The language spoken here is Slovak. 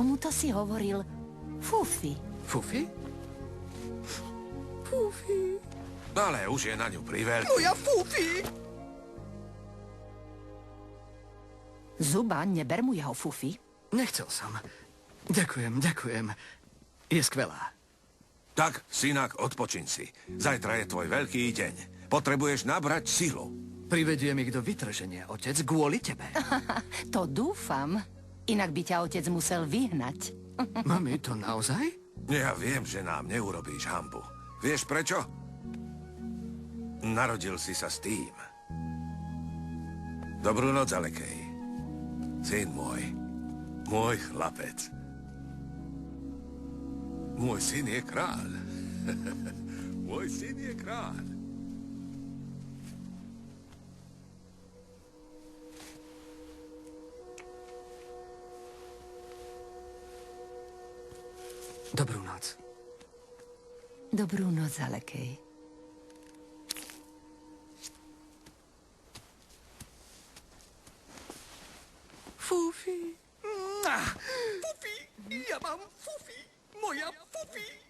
tomuto si hovoril Fufi. Fufi? Fufi. Ale už je na ňu priveľký. Moja Fufi! Zuba, neber mu jeho Fufi. Nechcel som. Ďakujem. Je skvelá. Tak, synak, odpočiň si. Zajtra je tvoj veľký deň. Potrebuješ nabrať silu. Privediem ich do vytrženia, otec, kvôli tebe. To dúfam. Inak by ťa otec musel vyhnať. Mami, to naozaj? Ja viem, že nám neurobíš hanbu. Vieš prečo? Narodil si sa s tým. Dobrú noc, Alekej. Syn môj. Môj chlapec. Môj syn je kráľ. Môj syn je kráľ. Dobrú noc. Dobrú noc, Alekej. Fufi. Fufi. Ja mám Fufi. Moja Fufi.